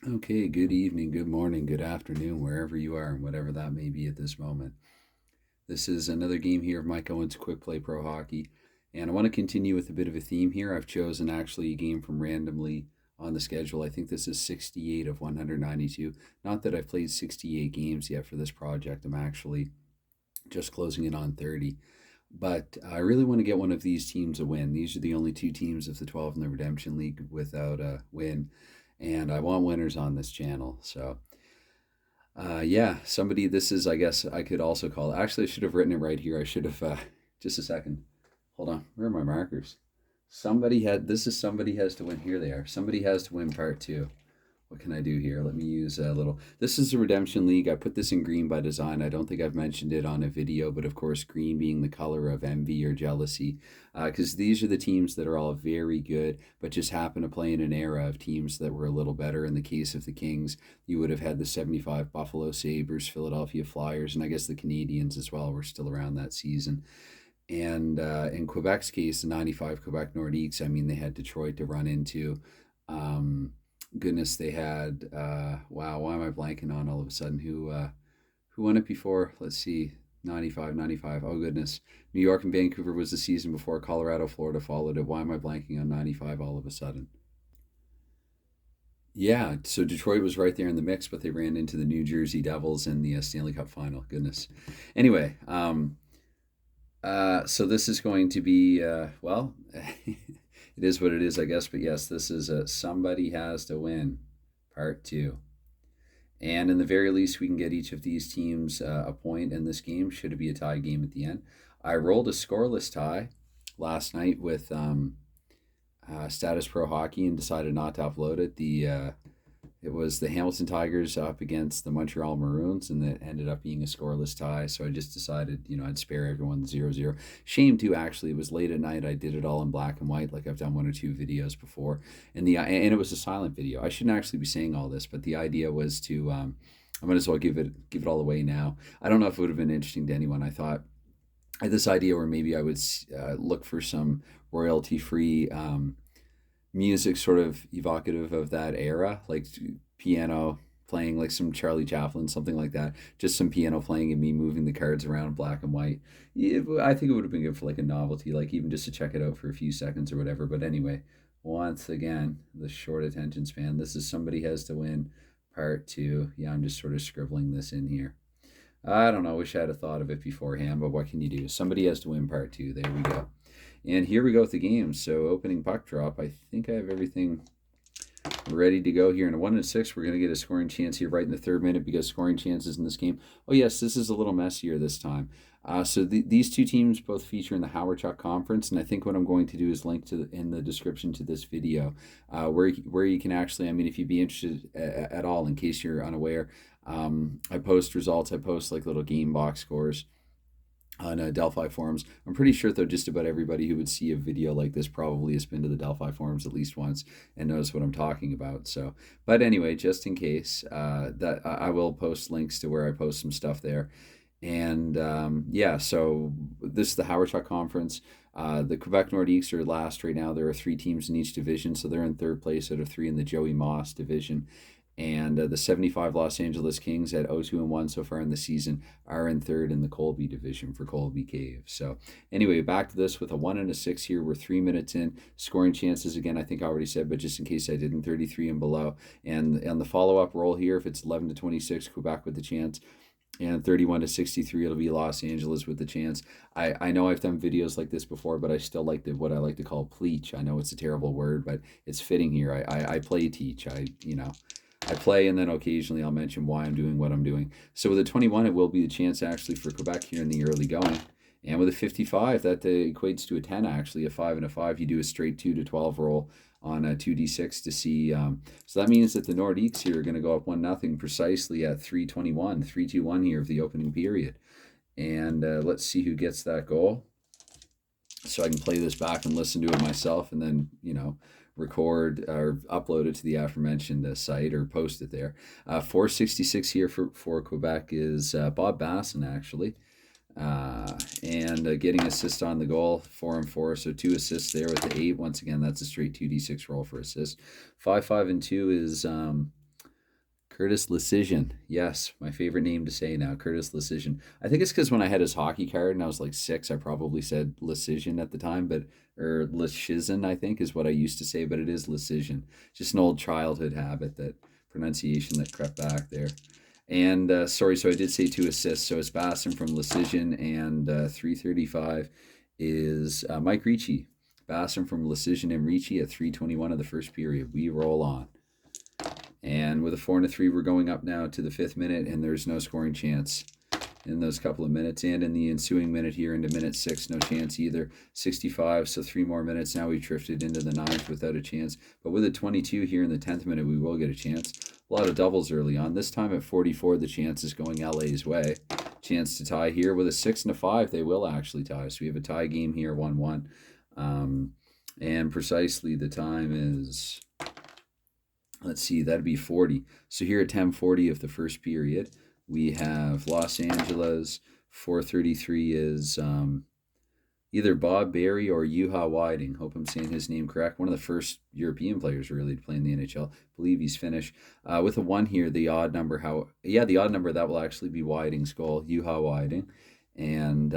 Okay, good evening, good morning, good afternoon, wherever you are and whatever that may be at this moment. This is another game here of Mike Owens Quick Play Pro Hockey, and I want to continue with a bit of a theme here. I've chosen actually a game from randomly on the schedule. I think this is 68 of 192. Not that I've played 68 games yet for this project, I'm actually just closing in on 30. But I really want to get one of these teams a win. These are the only two teams of the 12 in the Redemption League without a win, and I want winners on this channel. So yeah, somebody, this is, I guess I could also call it. Actually, I should have written it right here. I should have, just a second. Hold on. Where are my markers? This is somebody has to win. Here they are. Somebody has to win part two. What can I do here? Let me use a little. This is the Redemption League. I put this in green by design. I don't think I've mentioned it on a video, but of course, green being the color of envy or jealousy, because these are the teams that are all very good, but just happen to play in an era of teams that were a little better. In the case of the Kings, you would have had the 75 Buffalo Sabres, Philadelphia Flyers, and I guess the Canadiens as well were still around that season. And in Quebec's case, the 95 Quebec Nordiques, I mean, they had Detroit to run into. Um, Goodness, they had, wow, why am I blanking on all of a sudden? Who won it before? Let's see, 95, 95. Oh, goodness. New York and Vancouver was the season before. Colorado, Florida followed it. Why am I blanking on 95 all of a sudden? Yeah, so Detroit was right there in the mix, but they ran into the New Jersey Devils in the Stanley Cup final. Goodness. Anyway, so this is going to be, well, it is what it is, I guess. But yes, this is a Somebody Has to Win, part two. And in the very least, we can get each of these teams a point in this game, should it be a tie game at the end. I rolled a scoreless tie last night with Status Pro Hockey and decided not to upload it. It was the Hamilton Tigers up against the Montreal Maroons, and it ended up being a scoreless tie. So I just decided, I'd spare everyone 0-0. Shame too, actually. It was late at night. I did it all in black and white, like I've done one or two videos before, and it was a silent video. I shouldn't actually be saying all this, but the idea was to. I might as well give it all away now. I don't know if it would have been interesting to anyone. I thought I had this idea where maybe I would look for some royalty free. Music sort of evocative of that era, like piano playing, like some Charlie Chaplin, something like that. Just some piano playing and me moving the cards around in black and white. Yeah, I think it would have been good for like a novelty, like even just to check it out for a few seconds or whatever. But anyway, once again, the short attention span. This is Somebody Has to Win, part two. Yeah, I'm just sort of scribbling this in here. I don't know. Wish I had a thought of it beforehand, but what can you do? Somebody has to win part two. There we go. And here we go with the game. So opening puck drop. I think I have everything ready to go here. In a 1-6, we're going to get a scoring chance here right in the third minute because scoring chances in this game. Oh, yes, this is a little messier this time. So these two teams both feature in the Howard Chuck Conference, and I think what I'm going to do is link to in the description to this video where you can actually, I mean, if you'd be interested at all, in case you're unaware, I post results. I post like little game box scores on Delphi forums. I'm pretty sure though just about everybody who would see a video like this probably has been to the Delphi forums at least once and knows what I'm talking about. So, but anyway, just in case, that I will post links to where I post some stuff there. And yeah, so this is the Howard Chuck Conference. The Quebec Nordiques are last right now. There are three teams in each division, so they're in third place out of three in the Joey Moss division. And the 75 Los Angeles Kings at 0-2-1 so far in the season are in third in the Colby division for Colby Cave. So anyway, back to this with a 1-6 here. We're 3 minutes in. Scoring chances, again, I think I already said, but just in case I didn't, 33 and below. And on the follow-up roll here, if it's 11-26, Quebec with the chance. And 31-63, it'll be Los Angeles with the chance. I know I've done videos like this before, but I still like what I like to call pleach. I know it's a terrible word, but it's fitting here. I play teach. I play, and then occasionally I'll mention why I'm doing what I'm doing. So with a 21, it will be the chance actually for Quebec here in the early going. And with a 55, that equates to a 10 actually, a 5 and a 5. You do a straight 2-12 roll on a 2d6 to see. So that means that the Nordiques here are going to go up 1-0 precisely at 3:21, 3-2-1 here of the opening period. And let's see who gets that goal. So I can play this back and listen to it myself, and then, record or upload it to the aforementioned site or post it there. 466 here for Quebec is Bob Basson, actually. And getting assist on the goal, 4 and 4, so 2 assists there with the 8. Once again, that's a straight 2d6 roll for assist. 5, 5, and 2 is Curtis Lecision. Yes, my favorite name to say now, Curtis Lecision. I think it's because when I had his hockey card and I was like 6, I probably said Lecision at the time, but or Lecision, I think is what I used to say, but it is Lecision. Just an old childhood habit, that pronunciation that crept back there. And sorry, so I did say 2 assists. So it's Bassam from Lecision, and 335 is Mike Ricci. Bassam from Lecision and Ricci at 3:21 of the first period. We roll on. And with a 4-3, we're going up now to the 5th minute, and there's no scoring chance in those couple of minutes. And in the ensuing minute here into minute 6, no chance either. 65, so 3 more minutes. Now we've drifted into the 9th without a chance. But with a 22 here in the 10th minute, we will get a chance. A lot of doubles early on. This time at 44, the chance is going LA's way. Chance to tie here. With a 6 and a 5, they will actually tie. So we have a tie game here, 1-1. And precisely the time is... let's see, that'd be 40. So here at 10:40 of the first period, we have Los Angeles. 4:33 is either Bob Barry or Juha Whiting. Hope I'm saying his name correct. One of the first European players really to play in the NHL. I believe he's Finnish. With a 1 here, the odd number, the odd number, that will actually be Whiting's goal, Juha Whiting. And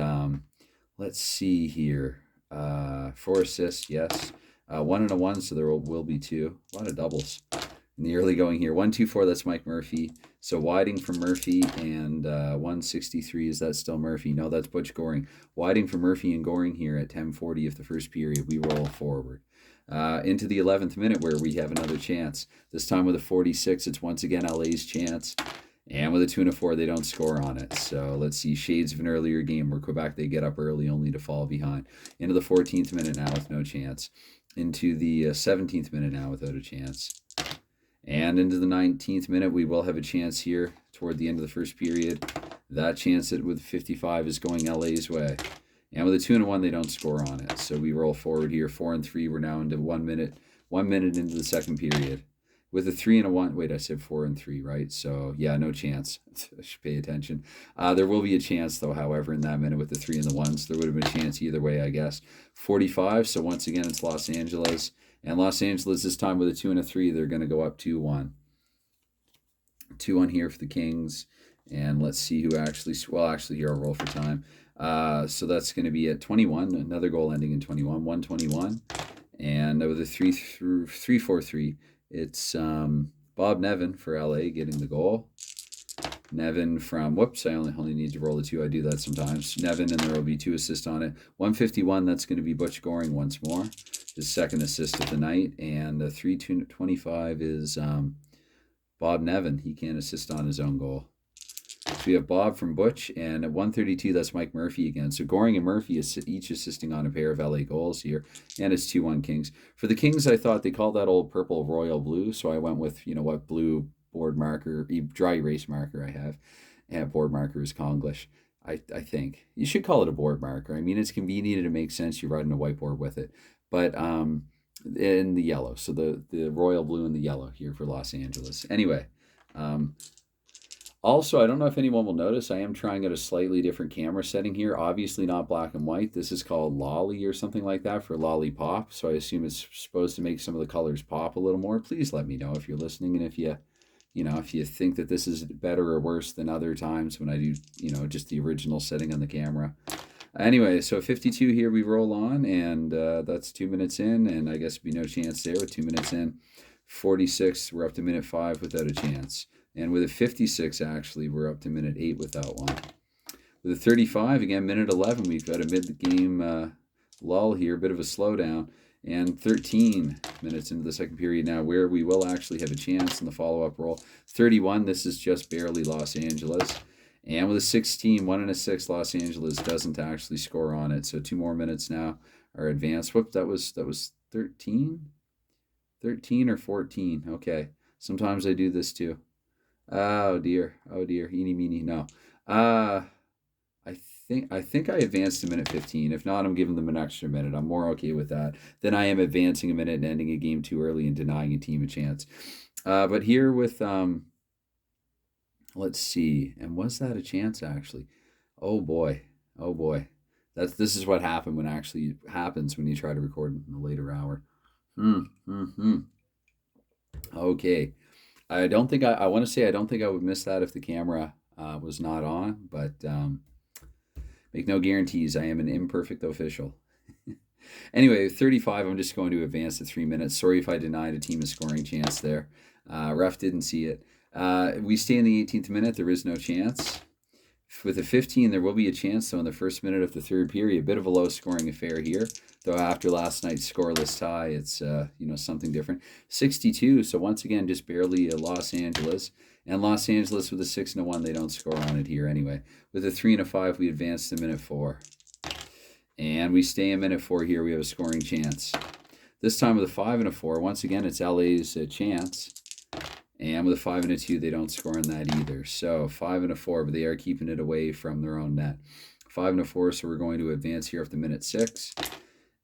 let's see here. 4 assists, yes. 1 and a 1, so there will be 2. A lot of doubles in the early going here. 1-2-4, that's Mike Murphy. So Whiting from Murphy, and 163, is that still Murphy? No, that's Butch Goring. Whiting from Murphy and Goring here at 10:40 of the first period. We roll forward. Into the 11th minute, where we have another chance. This time with a 46, it's once again LA's chance. And with a 2 and a 4, they don't score on it. So let's see, shades of an earlier game where Quebec, they get up early only to fall behind. Into the 14th minute now with no chance. Into the 17th minute now without a chance. And into the 19th minute, we will have a chance here toward the end of the first period. That chance with 55 is going LA's way. And with a 2 and a 1, they don't score on it. So we roll forward here, 4-3. We're now into 1 minute. 1 minute into the second period. With a 3 and a 1, wait, I said 4-3, right? So yeah, no chance. I should pay attention. There will be a chance though, however, in that minute with the 3 and the 1. So there would have been a chance either way, I guess. 45, so once again, it's Los Angeles. And Los Angeles this time with a 2 and a 3, they're going to go up 2-1. 2-1 here for the Kings. And let's see who actually, well, actually here I'll roll for time. So that's going to be at 21, another goal ending in 21, 121. And with a 3-4-3, it's Bob Nevin for LA getting the goal. Nevin from, whoops, I only need to roll a 2. I do that sometimes. Nevin, and there will be 2 assists on it. 151, that's going to be Butch Goring once more. His second assist of the night. And the 325 is Bob Nevin. He can't assist on his own goal. So we have Bob from Butch, and at 132, that's Mike Murphy again. So Goring and Murphy is each assisting on a pair of LA goals here, and it's 2-1 Kings. For the Kings, I thought they called that old purple royal blue, so I went with, you know what, blue board marker, dry erase marker I have. And board marker is Conglish, I think. You should call it a board marker. I mean, it's convenient and it makes sense. You're writing a whiteboard with it. But in the yellow, so the royal blue and the yellow here for Los Angeles. Anyway, also, I don't know if anyone will notice, I am trying out a slightly different camera setting here. Obviously not black and white. This is called Lolly or something like that, for Lollipop. So I assume it's supposed to make some of the colors pop a little more. Please let me know if you're listening, and if you think that this is better or worse than other times when I do, just the original setting on the camera. Anyway, so 52 here we roll on, and that's 2 minutes in, and I guess be no chance there with 2 minutes in. 46, we're up to minute 5 without a chance. And with a 56, actually, we're up to minute 8 without one. With a 35, again, minute 11, we've got a mid-game lull here, a bit of a slowdown. And 13 minutes into the second period now, where we will actually have a chance in the follow-up roll. 31, this is just barely Los Angeles. And with a 16, 1 and a 6, Los Angeles doesn't actually score on it. So 2 more minutes now are advanced. Whoop, that was 13? 13 or 14. Okay. Sometimes I do this too. Oh dear, eeny meeny, no. I think I advanced to minute 15. If not, I'm giving them an extra minute. I'm more okay with that than I am advancing a minute and ending a game too early and denying a team a chance. But here with let's see, and was that a chance actually? Oh boy. This is what happens when you try to record in a later hour. Okay. I don't think I want to say I don't think I would miss that if the camera was not on, but make no guarantees. I am an imperfect official. Anyway, 35, I'm just going to advance to 3 minutes. Sorry if I denied a team a scoring chance there. Ref didn't see it. We stay in the 18th minute. There is no chance. With a 15, there will be a chance, though, in the first minute of the third period. A bit of a low-scoring affair here, though after last night's scoreless tie, it's something different. 62, so once again, just barely Los Angeles. And Los Angeles with a 6-1, they don't score on it here anyway. With a 3 and a 5, we advance to minute 4. And we stay in minute 4 here. We have a scoring chance. This time with a 5 and a 4, once again, it's LA's chance. And with a 5 and a 2, they don't score on that either. So 5 and a 4, but they are keeping it away from their own net. 5 and a 4, so we're going to advance here up to minute 6.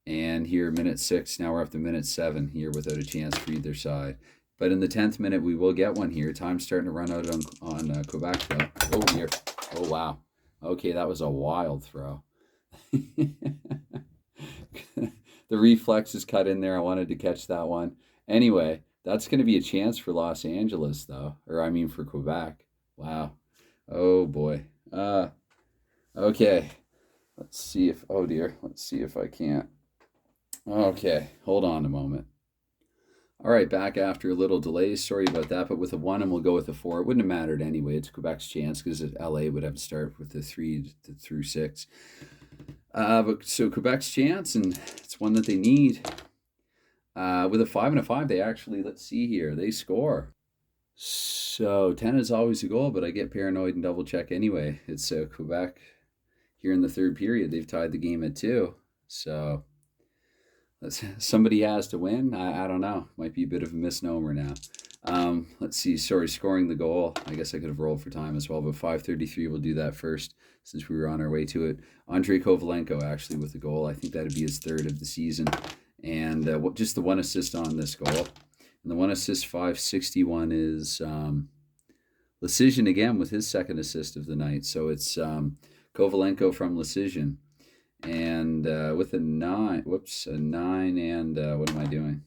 And here, minute 6, now we're up to minute 7 here without a chance for either side. But in the 10th minute, we will get one here. Time's starting to run out on Quebec, though. Oh, dear. Oh, wow. Okay, that was a wild throw. The reflex is cut in there. I wanted to catch that one. Anyway, that's going to be a chance for Los Angeles, though. Or, I mean, for Quebec. Wow. Oh, boy. Okay. Let's see if... Oh, dear. Let's see if I can't. Okay. Hold on a moment. All right, back after a little delay. Sorry about that, but with a 1 and we'll go with a 4. It wouldn't have mattered anyway. It's Quebec's chance because LA would have to start with the 3 through 6. But so Quebec's chance, and it's one that they need. With a 5 and a 5, they actually, let's see here, they score. So 10 is always a goal, but I get paranoid and double check anyway. It's Quebec here in the third period. They've tied the game at 2. So somebody has to win. I don't know. Might be a bit of a misnomer now. Let's see. Sorry, scoring the goal. I guess I could have rolled for time as well, but 5:33. We'll do that first since we were on our way to it. Andrei Kovalenko actually with the goal. I think that'd be his 3rd of the season. And just the 1 assist on this goal. And the 1 assist, 561 is Lecision again with his 2nd assist of the night. So it's Kovalenko from Lecision. And with a 9 and what am I doing?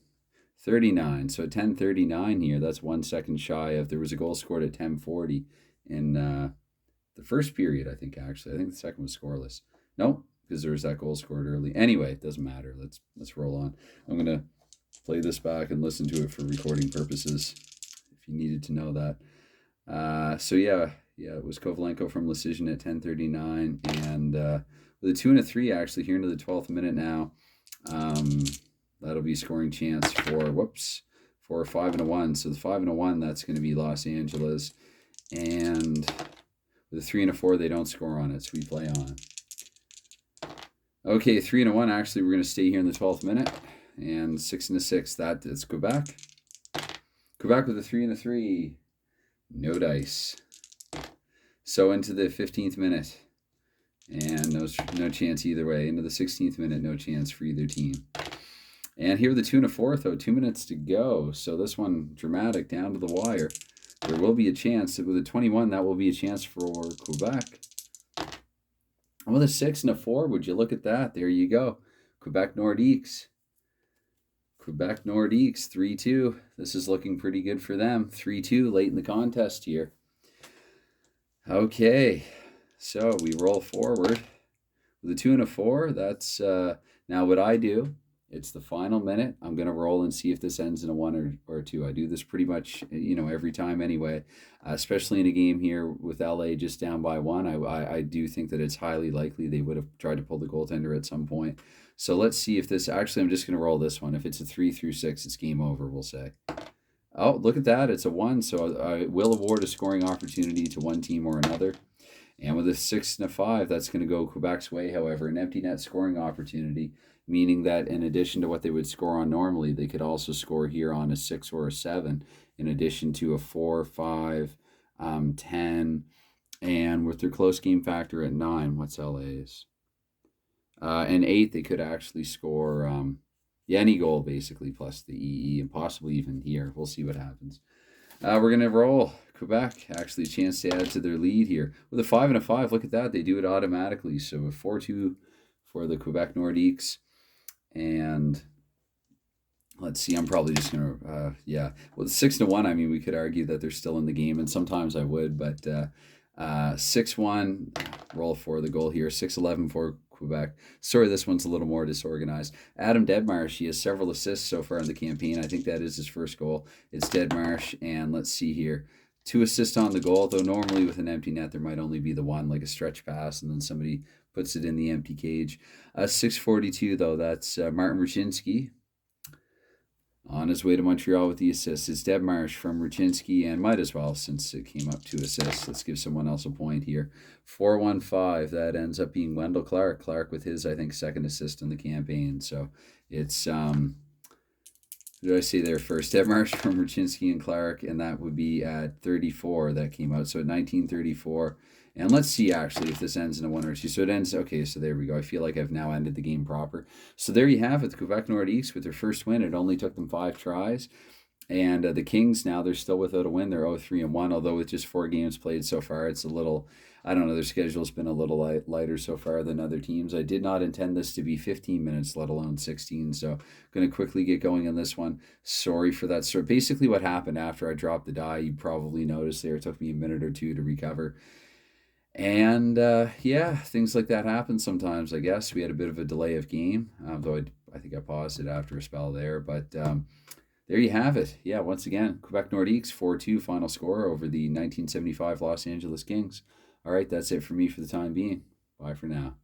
39. So 10:39 here. That's 1 second shy of. There was a goal scored at 10:40 in the first period, I think, actually. I think the second was scoreless. Nope, because there was that goal scored early. Anyway, it doesn't matter. Let's roll on. I'm going to play this back and listen to it for recording purposes, if you needed to know that. So yeah, it was Kovalenko from Lecision at 10:39, and with a 2 and a 3 actually here into the 12th minute now. That'll be scoring chance for a 5 and a 1. So the 5 and a 1, that's going to be Los Angeles, and with a 3 and a 4, they don't score on it, so we play on. Okay, 3 and a 1. Actually, we're going to stay here in the 12th minute, and 6 and a 6. That is Quebec. Quebec with a 3 and a 3. No dice. So into the 15th minute. And no chance either way. Into the 16th minute, no chance for either team. And here with the 2 and a 4, though, 2 minutes to go. So this one dramatic down to the wire. There will be a chance. With a 21, that will be a chance for Quebec. And with a 6 and a 4, would you look at that? There you go. Quebec Nordiques. Quebec Nordiques, 3-2. This is looking pretty good for them. 3-2 late in the contest here. Okay. So we roll forward with a 2 and a 4. That's now what I do. It's the final minute. I'm going to roll and see if this ends in a 1 or 2. I do this pretty much, every time anyway, especially in a game here with LA just down by 1. I do think that it's highly likely they would have tried to pull the goaltender at some point. So let's see if this, actually, I'm just going to roll this one. If it's a 3 through 6, it's game over, we'll say. Oh, look at that. It's a 1. So I will award a scoring opportunity to one team or another. And with a 6 and a 5, that's going to go Quebec's way, however, an empty net scoring opportunity, meaning that in addition to what they would score on normally, they could also score here on a 6 or a 7, in addition to a 4, 5, 10, and with their close game factor at 9, what's LA's? And 8, they could actually score any goal, basically, plus the EE, and possibly even here. We'll see what happens. We're going to roll. Quebec, actually a chance to add to their lead here. With a 5 and a 5, look at that. They do it automatically. So a 4-2 for the Quebec Nordiques. And Let's see. I'm probably just gonna, yeah. Well, 6-1. I mean, we could argue that they're still in the game, and sometimes I would, but 6-1. Roll for the goal here. 6-11 for Quebec. Sorry, this one's a little more disorganized. Adam Deadmarsh. He has several assists so far in the campaign. I think that is his first goal. It's Deadmarsh, and let's see here. 2 assists on the goal, though normally with an empty net there might only be the one, like a stretch pass, and then somebody puts it in the empty cage. 642 though. That's Martin Ruchinski on his way to Montreal with the assists. It's Deb Marsh from Ruchinski, and might as well, since it came up 2 assists. Let's give someone else a point here. 415, that ends up being Wendell Clark. Clark with his, I think, second assist in the campaign. So it's, who did I say there first? Deb Marsh from Ruchinski and Clark, and that would be at 34 that came out. So at 1934. And let's see, actually, if this ends in a 1 or 2. So it ends, okay, so there we go. I feel like I've now ended the game proper. So there you have it, the Quebec Nordiques with their first win. It only took them 5 tries. And the Kings, now they're still without a win. They're 0-3-1, although with just 4 games played so far, it's a little, I don't know, their schedule's been a little lighter so far than other teams. I did not intend this to be 15 minutes, let alone 16, so going to quickly get going on this one. Sorry for that. So basically what happened after I dropped the die, you probably noticed there, it took me a minute or two to recover. And yeah, things like that happen sometimes, I guess. We had a bit of a delay of game, though I think I paused it after a spell there. But there you have it. Yeah, once again, Quebec Nordiques 4-2 final score over the 1975 Los Angeles Kings. All right, that's it for me for the time being. Bye for now.